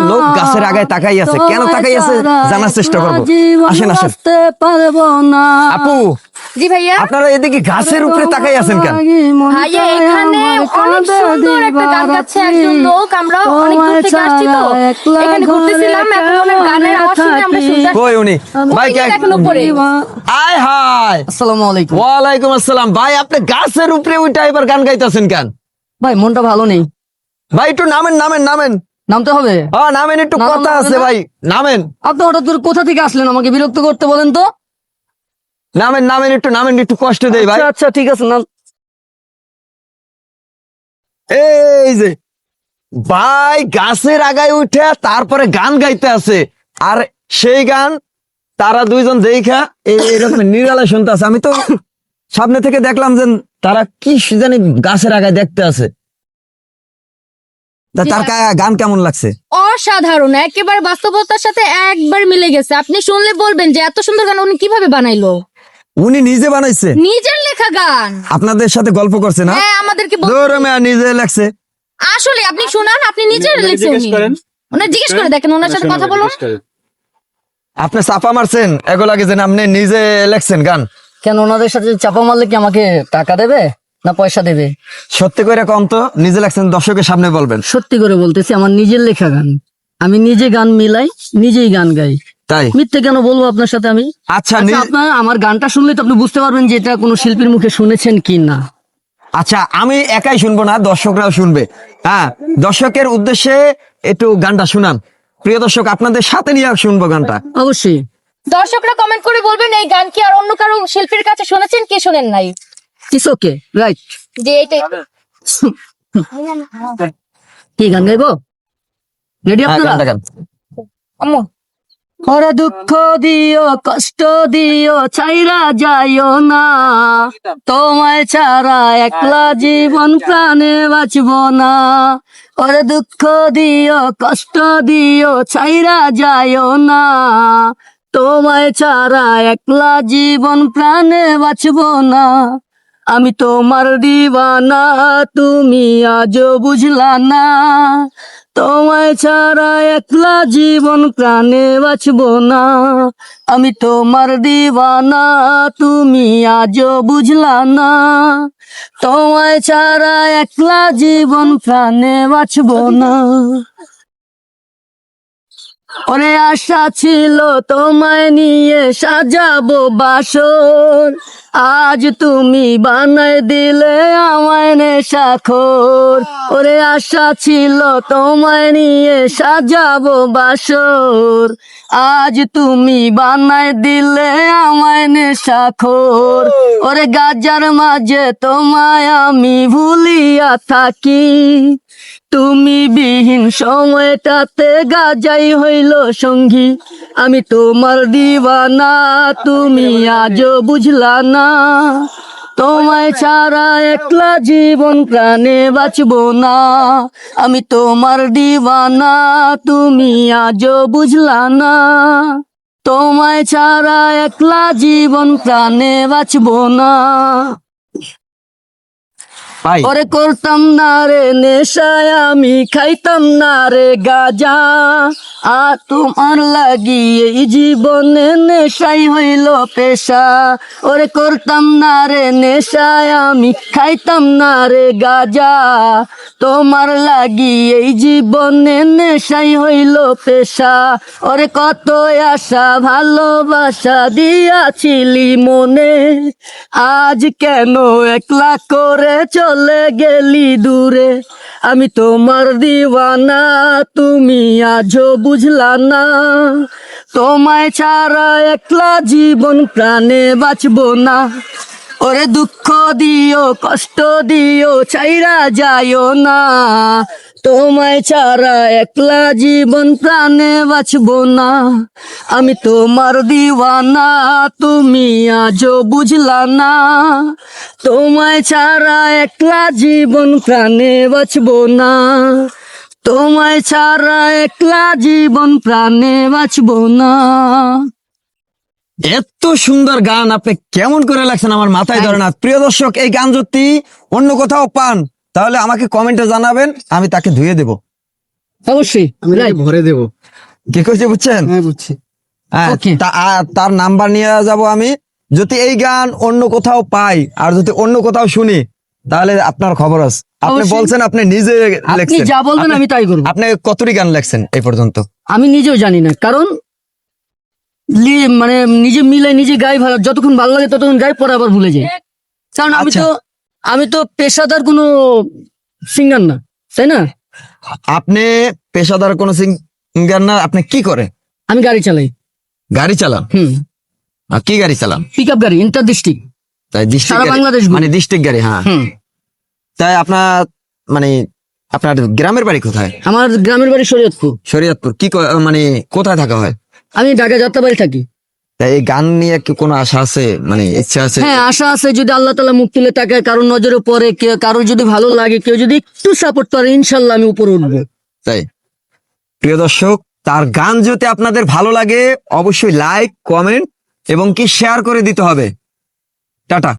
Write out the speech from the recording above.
লোক গাছের আগায় তাকাই আছে, কেন তাকাই আছে জানার চেষ্টা করবো। আসেন আসেন। আপু, জি ভাইয়া। আপনারা এদিকে গাছের উপরে তাকাই আছেন কেন? ভাইয়া এখানে অনেক সুন্দর একটা গান গাচ্ছে একজন লোক, আমরা অনেক দূর থেকে আসছি তো এখানে ঘুরতেছিলাম, এখন ওনার গানের আওয়াজ শুনে আমরা শুনতে কই উনি? ভাই এখন উপরে। আয় হায়, আসসালামু আলাইকুম। ওয়ালাইকুম আসসালাম। ভাই আপনি গাছের উপরে উঠে এবার গান গাইতেছেন কেন? ভাই মনটা ভালো নেই। ভাই একটু নামেন নামেন নামেন। নামতে হবে? হ্যাঁ নামেন, একটু নামেন, কথা নামেন আছে না? ভাই, নামেন আপনি হঠাৎ করে কোথা থেকে আসলেন আমাকে বিরক্ত করতে? বলেন তো। নামেন নামেন, একটু নামেন, একটু কষ্ট দেই ভাই। আচ্ছা আচ্ছা ঠিক আছে নাম। এই যে ভাই গাছের আগায় উঠে তারপরে গান গাইতে আছে, আর সেই গান তারা দুইজন দেখা এরকম নিরালায় শুনতে আছে। আমি তো সামনে থেকে দেখলাম যে তারা কি জানি গাছের আগায় দেখতে আছে। তা তার গান কেমন লাগছে? অসাধারণ, একেবারে বাস্তবতার সাথে একবার মিলে গেছে। আপনি শুনলে বলবেন যে এত সুন্দর গান উনি কিভাবে বানাইলো। উনি নিজে বানাইছে? নিজের লেখা গান। আপনাদের সাথে গল্প করছে না? হ্যাঁ আমাদেরকে নিজে লেখছে। আসলে আপনি শুনান, আপনি নিজে লিখছেন। ওনার জিজ্ঞেস করে দেখেন, ওনার সাথে কথা বলুন। আপনি চাপা মারছেন এগুলাকে যে আপনি নিজে লেখছেন গান? কেন ওনাদের সাথে চাপা মারলে কি আমাকে টাকা দেবে না পয়সা দেবে? সত্যি করে কম তো, নিজে লেখছেন, দর্শকের সামনে বলবেন। সত্যি করে বলতেছি, আমার নিজের লেখা গান। আমি নিজে গান মিলাই, নিজেই গান গাই। তাই? মিথ্যে কেন বলবো আপনার সাথে আমি? আচ্ছা আপনার আমার গানটা শুনলে তো আপনি বুঝতে পারবেন যে এটা কোনো শিল্পীর মুখে শুনেছেন কি না। আচ্ছা আমি একাই শুনবো না, দর্শকরাও শুনবে। হ্যাঁ, দর্শকের উদ্দেশ্যে একটু গানটা শুনান। প্রিয় দর্শক, আপনাদের সাথে নিয়ে শুনবো গানটা। অবশ্যই। দর্শকরা কমেন্ট করে বলবেন এই গান কি আর অন্য কারো শিল্পীর কাছে শুনেছেন কি শুনেন নাই। It's okay, right. যে এটাই কি গান গাইবো? রেডি হ্যাঁ, আপনারা? গানটা গান। আম্মু ওরে দুঃখ দিও কষ্ট দিও ছাইরা যাইও না, তোমায় ছাড়া একলা জীবন প্রাণে বাঁচব না। ওরে দুঃখ দিও কষ্ট দিও ছাইরা যাইও না, তোমায় ছাড়া একলা জীবন প্রাণে বাঁচব না। আমি তোমার দিওয়ানা, তুমি আজও বুঝলা না, তোমায় ছাড়া একলা জীবন প্রাণে বাঁচব না। আমি তোমার দিওয়ানা, তুমি আজও বুঝলা না, তোমায় ছাড়া একলা জীবন প্রাণে বাঁচব না। ওরে আশা ছিল তোমায় নিয়ে সাজাবো বাসর, আজ তুমি বানায় দিলে আমায় নেশাখোর। ওরে আশা ছিল তোমায় নিয়ে সাজাবো বাসর, আজ তুমি বানায় দিলে আমায় নেশাখোর। ওরে গাজার মাঝে তোমায় আমি ভুলিয়া থাকি, তুমি বিহীন সময়টাতে গাজাই হইল সঙ্গী। আমি তোমার দিওয়ানা, তুমি আজও বুঝলা না, তোমায় ছাড়া একলা জীবন প্রাণে বাঁচব না। আমি তোমার দিওয়ানা, তুমি আজও বুঝলা না, তোমায় ছাড়া একলা জীবন প্রাণে বাঁচব না। ভাই ওরে করতাম না রে নেশায় আমি খাইতাম না রে গাজা, আর তোমার লাগি এই জীবনে নেশাই হইল পেশা। ওরে করতাম না রে নেশায় আমি খাইতাম না রে গাজা, তোমার লাগি এই জীবনে নেশাই হইল পেশা। ওরে কত আশা ভালোবাসা দিয়াছিলি মনে, আজ কেন একলা করে চলে গেলি দূরে। আমি তোমার দিওয়ানা, তুমি আজও বুঝলা না, তোমায় ছাড়া একলা জীবন প্রাণে বাঁচব না। ওরে দুঃখ দিও কষ্ট দিও ছাইরা যাইও না, তোমায় ছাড়া একলা জীবন প্রাণে বাঁচব না। আমি তোমার দিওয়ানা, তুমি আজও বুঝলা না, তোমায় ছাড়া একলা জীবন প্রাণে বাঁচব না, তোমায় ছাড়া একলা জীবন প্রাণে বাঁচব না। এত সুন্দর গান আপনি কেমন করে লাগছেন আমার মাথায় ধরে না। প্রিয় দর্শক, এই গান যদি অন্য কোথাও পান তাহলে আমাকে কমেন্টে জানাবেন, আমি তাকে ধুয়ে দেব। অবশ্যই আমি Right. ভরে দেবো। কি করছে বুঝছেন? হ্যাঁ বুঝছি। হ্যাঁ, Okay. তার নাম্বার নিয়ে যাব আমি। যদি এই গান অন্য কোথাও পাই আর যদি অন্য কোথাও শুনি তাহলে আপনার খবর আছে। আপনি অবশ্যই। বলছেন আপনি নিজে আপনি লেখছেন, যা বলবেন আমি তাই করবো। আপনি কতটি গান লেখছেন এই পর্যন্ত? আমি নিজেও জানি না, কারণ মানে নিজে মিলে নিজে গাই, ভালো যতক্ষণ ভালো লাগে ততক্ষণ গাই, পরে আবার ভুলে যাই। কারণ আচ্ছা। আমি তো পেশাদার কোনো সিঙ্গার না, তাই না? আপনি পেশাদার কোন সিঙ্গার না, আপনি কি করেন? আমি গাড়ি চালাই। গাড়ি চালান? আর কি গাড়ি চালান? পিক আপ গাড়ি, ইন্টার ডিস্ট্রিক্ট, তাই ডিস্ট্রিক্ট সারা গাড়ি, বাংলাদেশ ঘুরি। মানে ডিস্ট্রিক্ট গাড়ি। হ্যাঁ, তাই মানে আপনার গ্রামের বাড়ি কোথায়? আমার গ্রামের বাড়ি শরীয়তপুর। শরীয়তপুর। মানে কোথায় থাকা হয়? আমি ঢাকা যাত্রাবাড়ি থাকি। তাই এই গান নিয়ে কি কোনো আশা আছে, মানে ইচ্ছা আছে? হ্যাঁ, আশা আছে, যদি আল্লাহ তাআলা মুখ তুলে তাকায়, কারোর নজরে পড়ে, কারোর যদি ভালো লাগে, কেউ যদি একটু সাপোর্ট করে, ইনশাল্লাহ আমি উপরে উঠবো। তাই প্রিয় দর্শক, তার গান যদি আপনাদের ভালো লাগে অবশ্যই লাইক, কমেন্ট এবং কি শেয়ার করে দিতে হবে। টাটা।